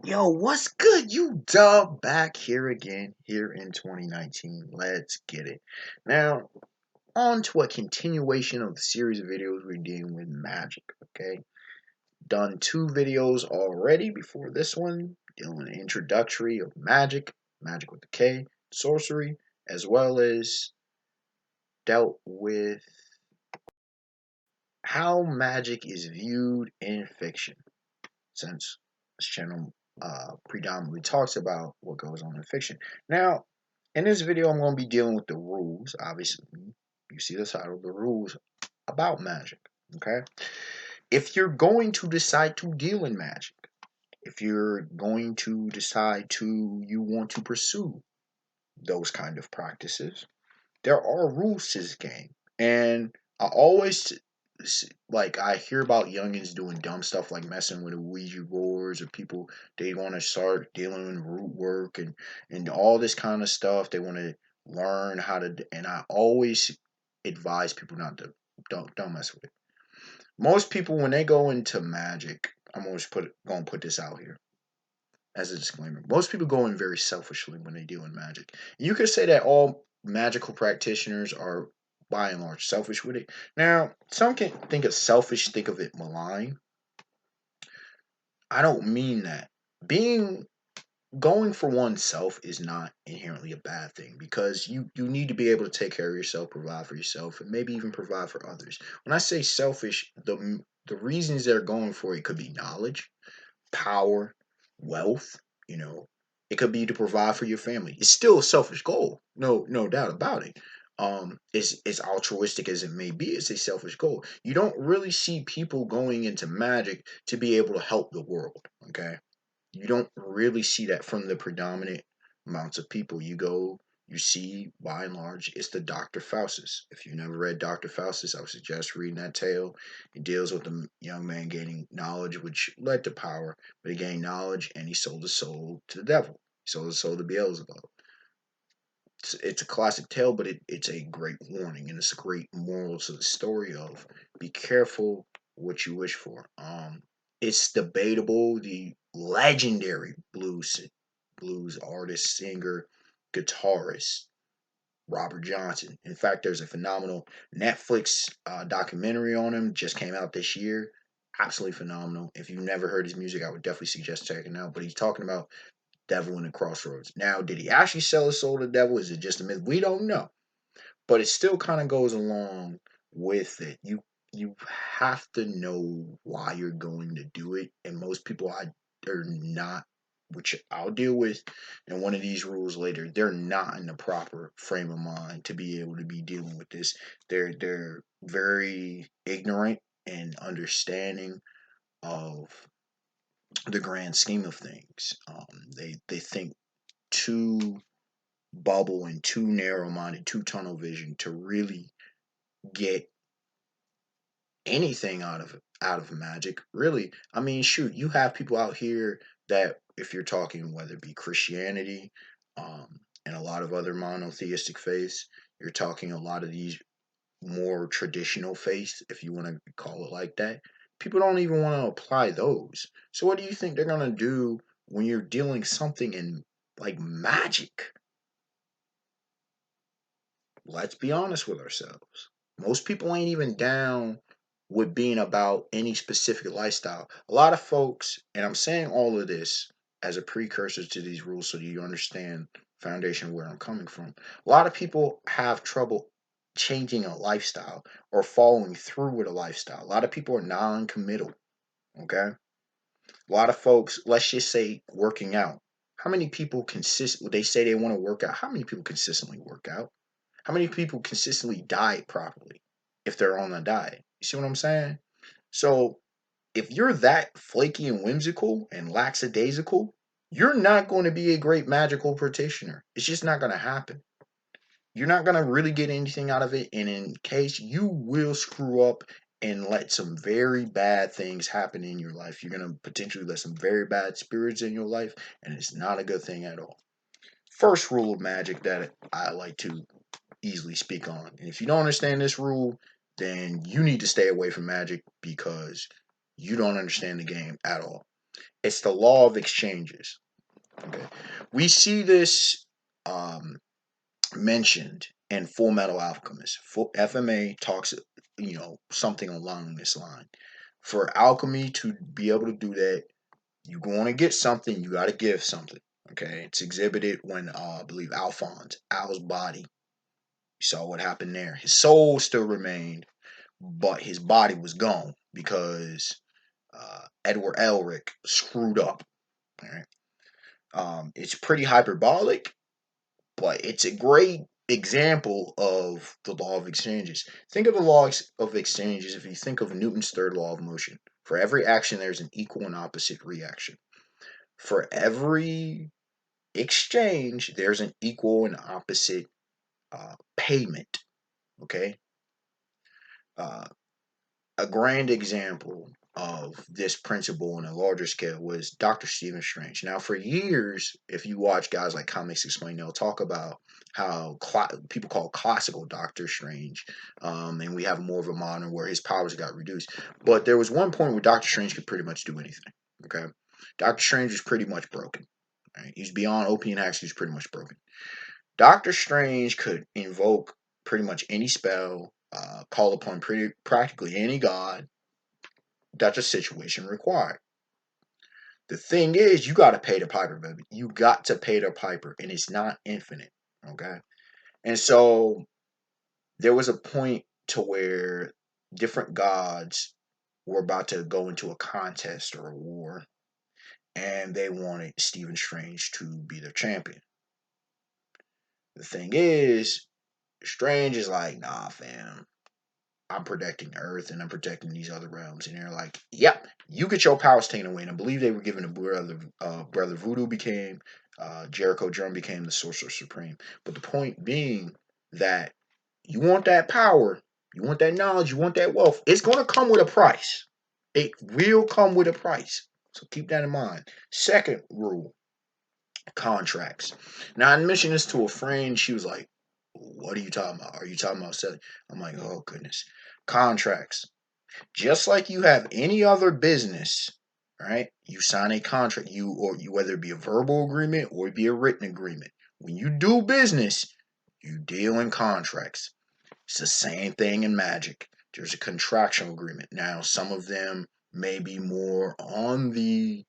Yo, what's good? You dub back here again, here in 2019. Let's get it. Now, on to a continuation of the series of videos we're dealing with magic, okay? Done two videos already before this one, dealing with an introductory of magic with the K, sorcery, as well as dealt with how magic is viewed in fiction, since this channel predominantly talks about what goes on in fiction. Now, in this video, I'm going to be dealing with the rules. Obviously, you see the title, the rules about magic. Okay, if you're going to decide to deal in magic, if you're going to decide you want to pursue those kind of practices, there are rules to this game, and I always like I hear about youngins doing dumb stuff like messing with the Ouija boards, or people they want to start dealing with root work and all this kind of stuff. They want to learn how to, and I always advise people not to don't mess with it. Most people when they go into magic, I'm always going to put this out here as a disclaimer. Most people go in very selfishly when they deal in magic. You could say that all magical practitioners are by and large selfish with it. Now, some can think of selfish, think of it malign. I don't mean that. Being going for oneself is not inherently a bad thing, because you need to be able to take care of yourself, provide for yourself, and maybe even provide for others. When I say selfish, the reasons they're going for it could be knowledge, power, wealth, you know, it could be to provide for your family. It's still a selfish goal. No doubt about it. As altruistic as it may be, it's a selfish goal. You don't really see people going into magic to be able to help the world. Okay. You don't really see that from the predominant amounts of people you go. You see, by and large, it's the Dr. Faustus. If you've never read Dr. Faustus, I would suggest reading that tale. It deals with the young man gaining knowledge, which led to power, but he gained knowledge and he sold his soul to the devil. He sold his soul to Beelzebub. It's a classic tale, but it's a great warning, and it's a great moral to the story of be careful what you wish for. It's debatable. The legendary blues artist, singer, guitarist Robert Johnson. In fact, there's a phenomenal Netflix documentary on him, just came out this year. Absolutely phenomenal. If you've never heard his music, I would definitely suggest checking it out. But he's talking about devil in the crossroads. Now, did he actually sell his soul to the devil? Is it just a myth? We don't know. But it still kind of goes along with it. You have to know why you're going to do it, and most people are not, which I'll deal with in one of these rules later. They're not in the proper frame of mind to be able to be dealing with this. They're very ignorant and understanding of the grand scheme of things. They think too bubble and too narrow minded, too tunnel vision to really get anything out of magic. Really, I mean, shoot, you have people out here that, if you're talking whether it be Christianity, and a lot of other monotheistic faiths, you're talking a lot of these more traditional faiths, if you want to call it like that. People don't even want to apply those. So what do you think they're gonna do when you're dealing something in like magic? Let's be honest with ourselves. Most people ain't even down with being about any specific lifestyle. A lot of folks, and I'm saying all of this as a precursor to these rules so that you understand foundation where I'm coming from. A lot of people have trouble changing a lifestyle or following through with a lifestyle. A lot of people are non-committal. Okay. A lot of folks, let's just say working out. How many people they say they want to work out? How many people consistently work out? How many people consistently diet properly if they're on a diet? You see what I'm saying? So if you're that flaky and whimsical and lackadaisical, you're not going to be a great magical practitioner. It's just not going to happen. You're not going to really get anything out of it. And in case, you will screw up and let some very bad things happen in your life. You're going to potentially let some very bad spirits in your life, and it's not a good thing at all. First rule of magic that I like to easily speak on. And if you don't understand this rule, then you need to stay away from magic because you don't understand the game at all. It's the law of exchanges. Okay, we see this mentioned in Full Metal Alchemist. FMA talks, something along this line. For alchemy to be able to do that, you want to get something, you got to give something. Okay, it's exhibited when I believe Al's body. You saw what happened there. His soul still remained, but his body was gone because Edward Elric screwed up. All right. It's pretty hyperbolic, but it's a great example of the law of exchanges. Think of the law of exchanges if you think of Newton's third law of motion. For every action, there's an equal and opposite reaction. For every exchange, there's an equal and opposite payment. Okay. Uh, a grand example of this principle on a larger scale was Dr. Stephen Strange. Now, for years, if you watch guys like Comics Explain, they'll talk about how people call classical Doctor Strange, and we have more of a modern where his powers got reduced. But there was one point where Doctor Strange could pretty much do anything. Okay, Doctor Strange was pretty much broken. Right? He's beyond OP and Hacks. He's pretty much broken. Doctor Strange could invoke pretty much any spell, call upon practically any god that the situation required. The thing is, you got to pay the piper, baby. You got to pay the piper, and it's not infinite. Okay, and so there was a point to where different gods were about to go into a contest or a war, and they wanted Stephen Strange to be their champion. The thing is, Strange is like, nah, fam. I'm protecting Earth and I'm protecting these other realms. And they're like, yep, you get your powers taken away. And I believe they were given a brother Voodoo became, Jericho Drum became the Sorcerer Supreme. But the point being that you want that power, you want that knowledge, you want that wealth. It's going to come with a price. It will come with a price. So keep that in mind. Second rule, contracts. Now, I mentioned this to a friend. She was like, what are you talking about? Are you talking about selling? I'm like, oh, goodness. Contracts. Just like you have any other business, right? You sign a contract, you whether it be a verbal agreement or it be a written agreement. When you do business, you deal in contracts. It's the same thing in magic. There's a contractual agreement. Now, some of them may be more on the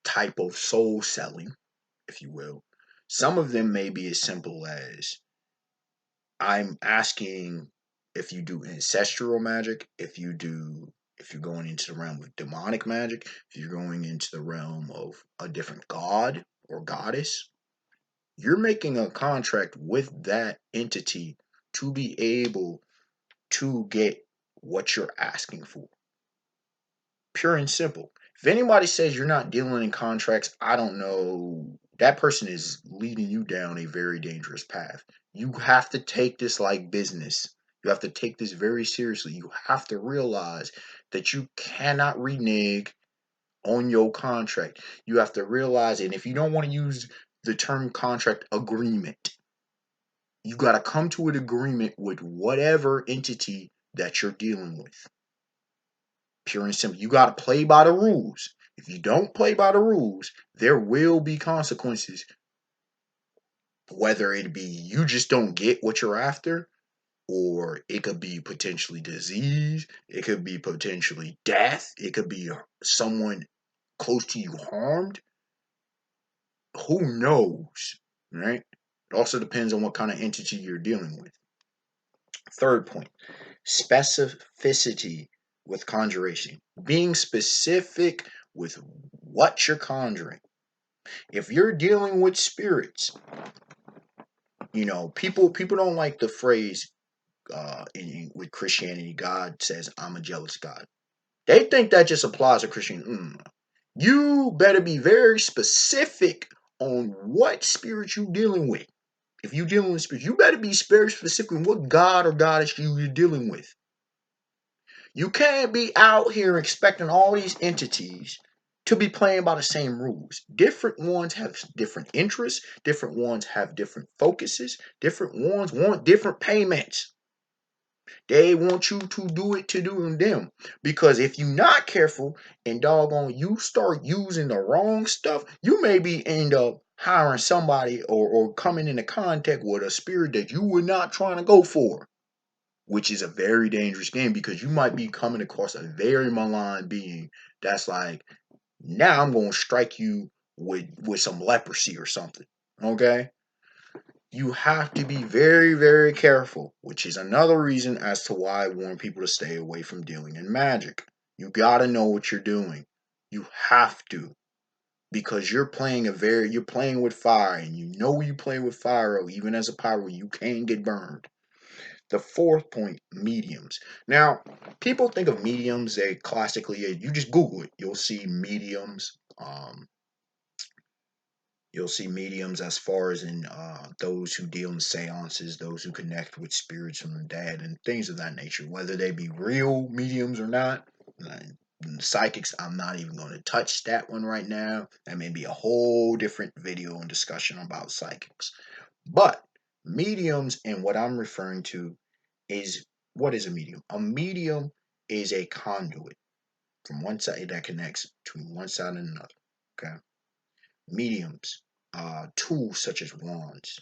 type of soul selling, if you will. Some of them may be as simple as I'm asking if you do ancestral magic, if you're going into the realm of demonic magic, if you're going into the realm of a different god or goddess, you're making a contract with that entity to be able to get what you're asking for. Pure and simple. If anybody says you're not dealing in contracts, I don't know. That person is leading you down a very dangerous path. You have to take this like business. You have to take this very seriously. You have to realize that you cannot renege on your contract. You have to realize, and if you don't want to use the term contract, agreement, you got to come to an agreement with whatever entity that you're dealing with. Pure and simple. You got to play by the rules. If you don't play by the rules, there will be consequences. Whether it be you just don't get what you're after, or it could be potentially disease, it could be potentially death, it could be someone close to you harmed. Who knows, right? It also depends on what kind of entity you're dealing with. Third point, specificity with conjuration. Being specific with what you're conjuring. If you're dealing with spirits, people don't like the phrase with Christianity, God says, I'm a jealous God. They think that just applies to Christianity. You better be very specific on what spirit you're dealing with. If you're dealing with spirits, you better be very specific on what God or goddess you're dealing with. You can't be out here expecting all these entities to be playing by the same rules. Different ones have different interests, different ones have different focuses, different ones want different payments. They want you to do it to do them. Because if you're not careful and doggone you start using the wrong stuff, you maybe end up hiring somebody or coming into contact with a spirit that you were not trying to go for, which is a very dangerous game because you might be coming across a very malign being that's like, now I'm gonna strike you with some leprosy or something. Okay? You have to be very, very careful, which is another reason as to why I warn people to stay away from dealing in magic. You gotta know what you're doing. You have to. Because you're playing with fire and you know you play with fire, or even as a pyro, you can get burned. The fourth point, mediums. Now, people think of mediums, they classically, you just Google it, you'll see mediums. You'll see mediums as far as in those who deal in seances, those who connect with spirits from the dead, and things of that nature, whether they be real mediums or not. Psychics, I'm not even going to touch that one right now. That may be a whole different video and discussion about psychics. But mediums, and what I'm referring to is, what is a medium? A medium is a conduit from one side that connects between one side and another. Okay. Mediums, tools such as wands.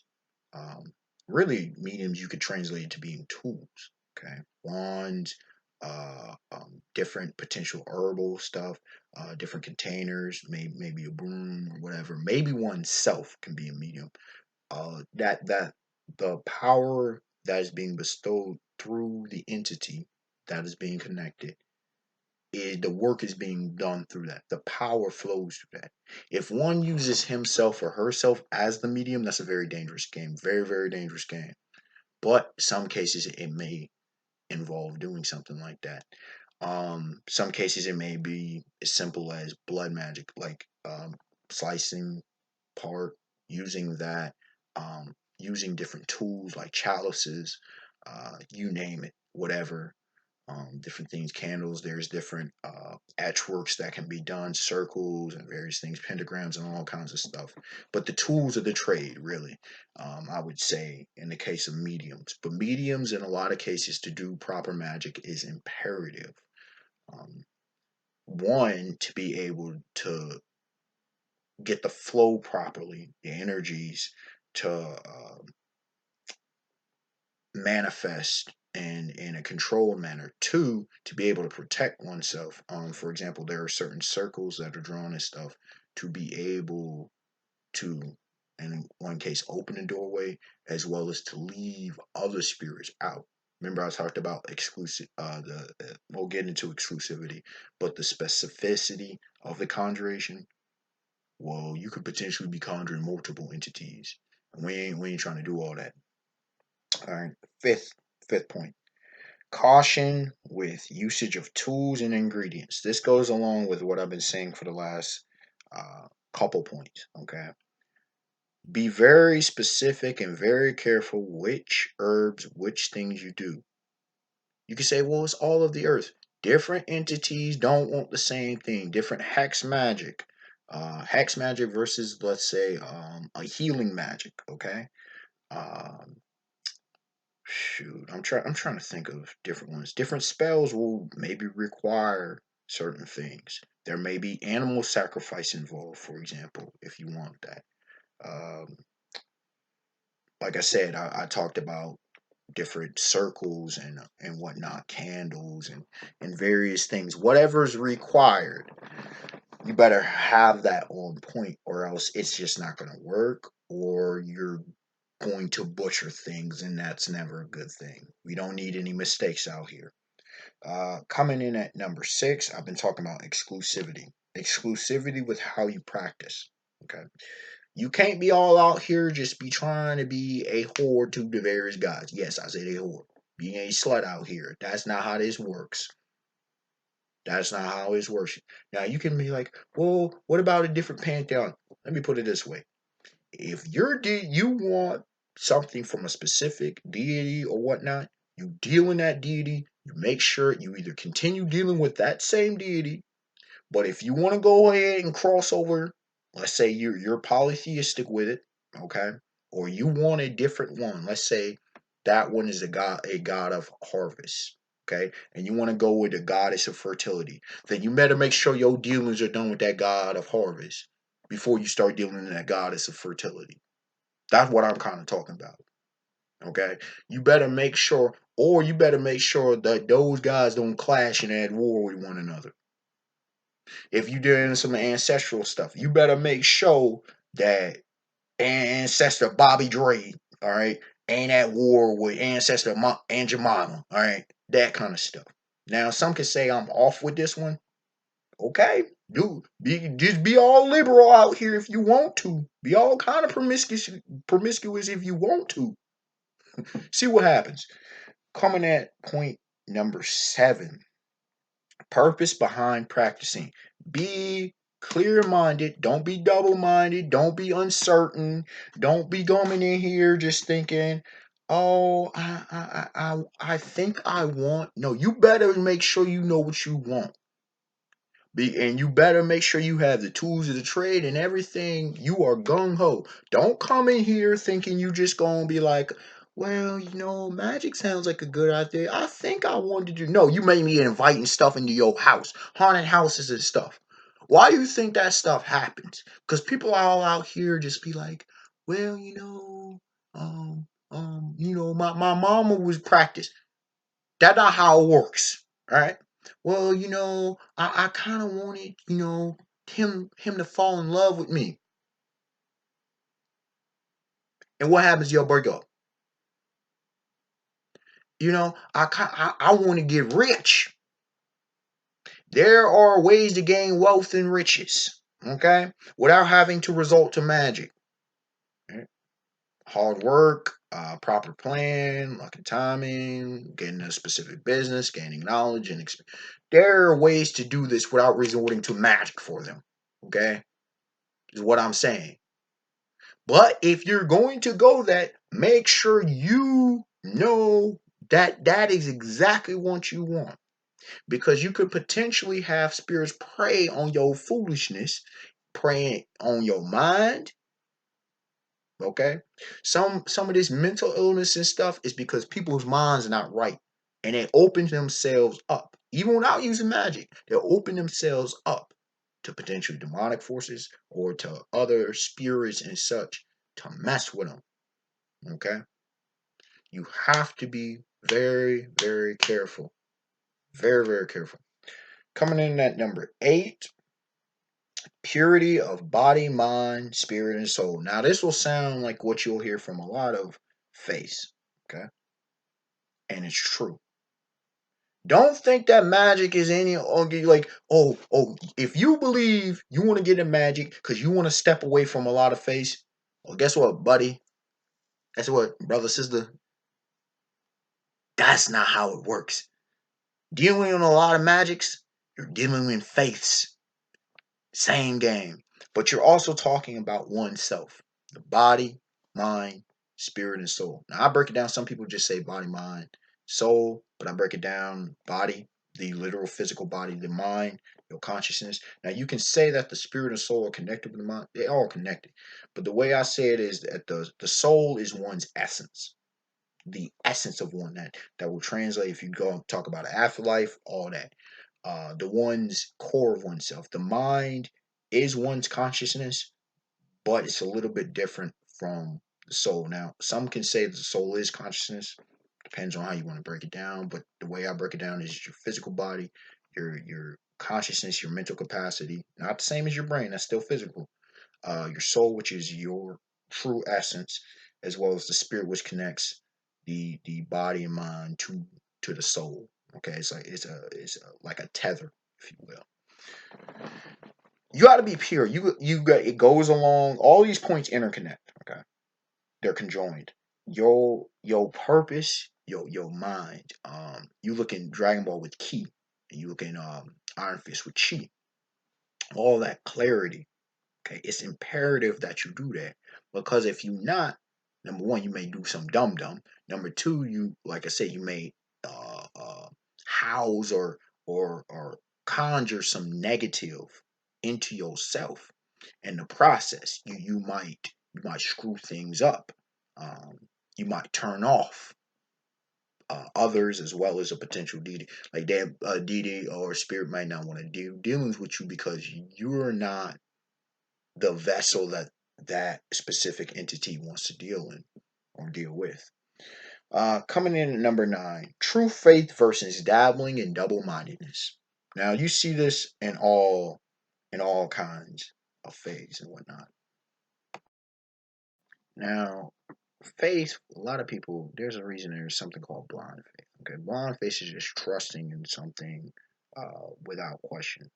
Um, Really, mediums you could translate it to being tools. Okay, wands, different potential herbal stuff, different containers, maybe a broom or whatever. Maybe oneself can be a medium. That the power that is being bestowed through the entity that is being connected, the work is being done through that. The power flows through that. If one uses himself or herself as the medium, that's a very dangerous game. Very, very dangerous game. But some cases it may involve doing something like that. Some cases it may be as simple as blood magic, like slicing part, using that, using different tools like chalices, you name it, whatever, different things, candles. There's different etchworks that can be done, circles and various things, pentagrams and all kinds of stuff. But the tools of the trade, really, I would say, in the case of mediums. But mediums, in a lot of cases, to do proper magic is imperative. Um, One, to be able to get the flow properly, the energies to manifest in a controlled manner. Two, to be able to protect oneself. For example, there are certain circles that are drawn and stuff to be able to, in one case, open the doorway as well as to leave other spirits out. Remember, I talked about exclusive. We'll get into exclusivity, but the specificity of the conjuration. Well, you could potentially be conjuring multiple entities, and we ain't trying to do all that. All right. Fifth point. Caution with usage of tools and ingredients. This goes along with what I've been saying for the last couple points. Okay. Be very specific and very careful which herbs, which things you do. You can say, well, it's all of the earth. Different entities don't want the same thing. Different hex magic versus, let's say, a healing magic. Okay. Um, Shoot, I'm trying to think of different ones. Different spells will maybe require certain things. There may be animal sacrifice involved, for example, if you want that. Um, like I said, I talked about different circles and whatnot, candles and various things. Whatever's required, you better have that on point, or else it's just not going to work, or you're going to butcher things, and that's never a good thing. We don't need any mistakes out here. Coming in at number six, I've been talking about exclusivity. Exclusivity with how you practice. Okay. You can't be all out here just be trying to be a whore to the various gods. Yes, I said a whore. Being a slut out here. That's not how this works. That's not how it works. Now you can be like, well, what about a different pantheon? Let me put it this way: if you want something from a specific deity or whatnot, you deal in that deity. You make sure you either continue dealing with that same deity, but if you want to go ahead and cross over, let's say you're polytheistic with it, okay, or you want a different one. Let's say That one is a god of harvest. Okay, and you want to go with the goddess of fertility, then you better make sure your dealings are done with that god of harvest before you start dealing with that goddess of fertility. That's what I'm kind of talking about. Okay, you better make sure, or you better make sure that those guys don't clash and at war with one another. If you're doing some ancestral stuff, you better make sure that ancestor Bobby Dre, all right, ain't at war with ancestor Aunt Jemima, all right, that kind of stuff. Now, some can say I'm off with this one. Okay, dude, just be all liberal out here if you want to. Be all kind of promiscuous if you want to. See what happens. Coming at point number 7. Purpose behind practicing. Be clear minded. Don't be double minded. Don't be uncertain. Don't be coming in here just thinking, oh, I think I want. No, you better make sure you know what you want. And you better make sure you have the tools of the trade and everything. You are gung ho. Don't come in here thinking you just gonna be like, well, magic sounds like a good idea. I think I wanted to. No, you made me inviting stuff into your house, haunted houses and stuff. Why do you think that stuff happens? Because people are all out here just be like, well, my mama was practiced. That's not how it works. All right. Well, I kind of wanted, him to fall in love with me. And what happens? You'll break up. I want to get rich. There are ways to gain wealth and riches. Okay, without having to resort to magic. Right? Hard work, proper plan, luck and timing, getting a specific business, gaining knowledge and experience. There are ways to do this without resorting to magic for them. Okay, is what I'm saying. But if you're going to go that, make sure you know that that is exactly what you want. Because you could potentially have spirits prey on your foolishness, preying on your mind. Okay. Some of this mental illness and stuff is because people's minds are not right. And they open themselves up. Even without using magic, they'll open themselves up to potential demonic forces or to other spirits and such to mess with them. Okay? You have to be very, very careful. Very, very careful. Coming in at number 8, purity of body, mind, spirit, and soul. Now, this will sound like what you'll hear from a lot of faiths. Okay? And it's true. Don't think that magic is any like if you believe you want to get in magic because you want to step away from a lot of faiths, well, guess what, buddy? Guess what, brother, sister? That's not how it works. Dealing in a lot of magics, you're dealing in faiths. Same game. But you're also talking about oneself. The body, mind, spirit, and soul. Now I break it down. Some people just say body, mind, soul, but I break it down body, the literal physical body, the mind, your consciousness. Now you can say that the spirit and soul are connected with the mind. They're all connected. But the way I say it is that the soul is one's essence. The essence of one that will translate if you go and talk about afterlife, all that. The one's core of oneself. The mind is one's consciousness, but it's a little bit different from the soul. Now, some can say the soul is consciousness. Depends on how you want to break it down. But the way I break it down is your physical body, your consciousness, your mental capacity. Not the same as your brain. That's still physical. Your soul, which is your true essence, as well as the spirit, which connects the body and mind to the soul. Okay, it's like a tether, if you will. You got to be pure. You got it goes along. All these points interconnect. Okay, they're conjoined. Your purpose, your mind. You look in Dragon Ball with Ki, and you look in Iron Fist with Chi. All that clarity. Okay, it's imperative that you do that because if you not, number one, you may do some dumb dumb. Number two, you like I said, you may house or conjure some negative into yourself. In the process, you might screw things up. Um, you might turn off. others, as well as a potential deity. Like that deity or spirit might not want to do dealings with you because you're not the vessel that that specific entity wants to deal in or deal with. Coming in at number 9, true faith versus dabbling in double-mindedness. Now you see this in all kinds of faiths and whatnot. Now, faith, a lot of people, there's a reason there's something called blind faith. Okay, blind faith is just trusting in something without question.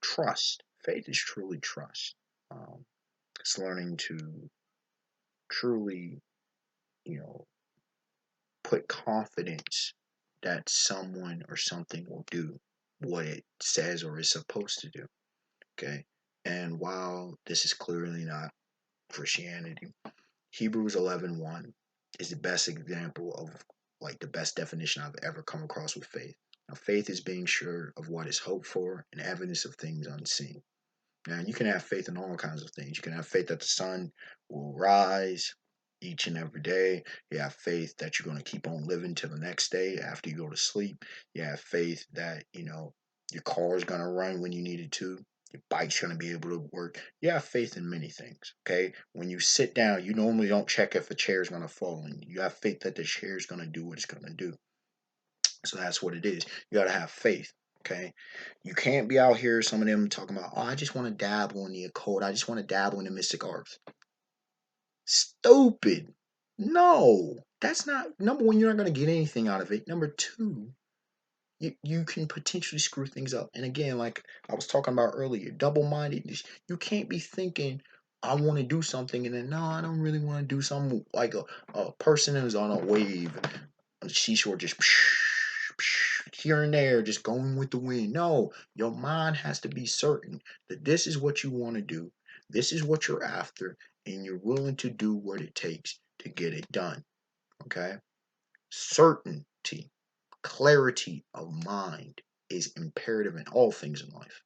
Trust, faith is truly trust. It's learning to truly, you know, put confidence that someone or something will do what it says or is supposed to do. Okay, and while this is clearly not Christianity, Hebrews 11:1 is the best example of like the best definition I've ever come across with faith. Now, faith is being sure of what is hoped for and evidence of things unseen. Now, you can have faith in all kinds of things. You can have faith that the sun will rise each and every day. You have faith that you're going to keep on living till the next day after you go to sleep. You have faith that, your car is going to run when you need it to. Your bike's going to be able to work. You have faith in many things, okay? When you sit down, you normally don't check if a chair is going to fall, and you have faith that the chair is going to do what it's going to do. So that's what it is. You got to have faith. Okay, you can't be out here. Some of them talking about, oh, I just want to dabble in the occult. I just want to dabble in the mystic arts. Stupid. No, that's not. Number one, you're not going to get anything out of it. Number two, you can potentially screw things up. And again, like I was talking about earlier, double-mindedness. You can't be thinking, I want to do something, and then no, I don't really want to do something. Like a person who's on a wave on the seashore, just here and there, just going with the wind. No, your mind has to be certain that this is what you want to do, this is what you're after, and you're willing to do what it takes to get it done. Okay? Certainty, clarity of mind is imperative in all things in life.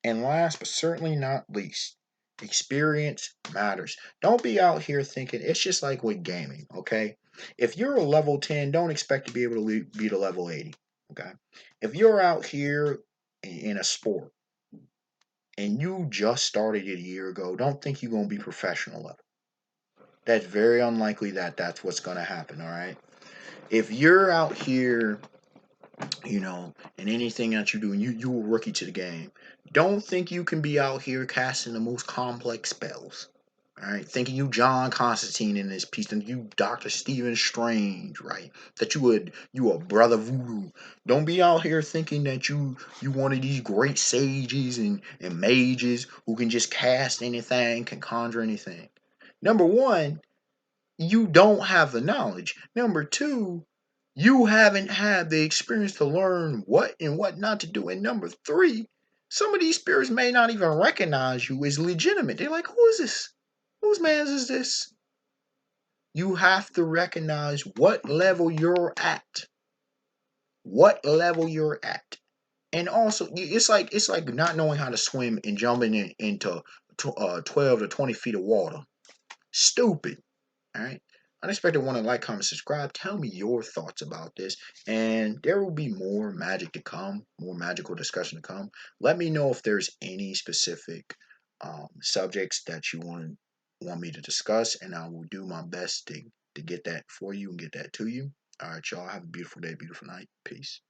And last but certainly not least, experience matters. Don't be out here thinking it's just like with gaming, okay? If you're a level 10, don't expect to be able to beat a level 80, okay? If you're out here in a sport and you just started it a year ago, don't think you're going to be professional level. That's very unlikely that that's what's going to happen, all right? If you're out here, in anything that you do, and you a rookie to the game, don't think you can be out here casting the most complex spells. All right, thinking you John Constantine in this piece, and you Doctor Stephen Strange, right? That you a brother voodoo. Don't be out here thinking that you one of these great sages and mages who can just cast anything, can conjure anything. Number one, you don't have the knowledge. Number two, you haven't had the experience to learn what and what not to do. And number three, some of these spirits may not even recognize you as legitimate. They're like, who is this? Whose man's is this? You have to recognize what level you're at. What level you're at. And also, it's like not knowing how to swim and jumping into 12 to 20 feet of water. Stupid. All right. Unexpected one to like, comment, subscribe. Tell me your thoughts about this. And there will be more magic to come, more magical discussion to come. Let me know if there's any specific subjects that you want me to discuss, and I will do my best to get that for you and get that to you. All right, y'all. Have a beautiful day, beautiful night. Peace.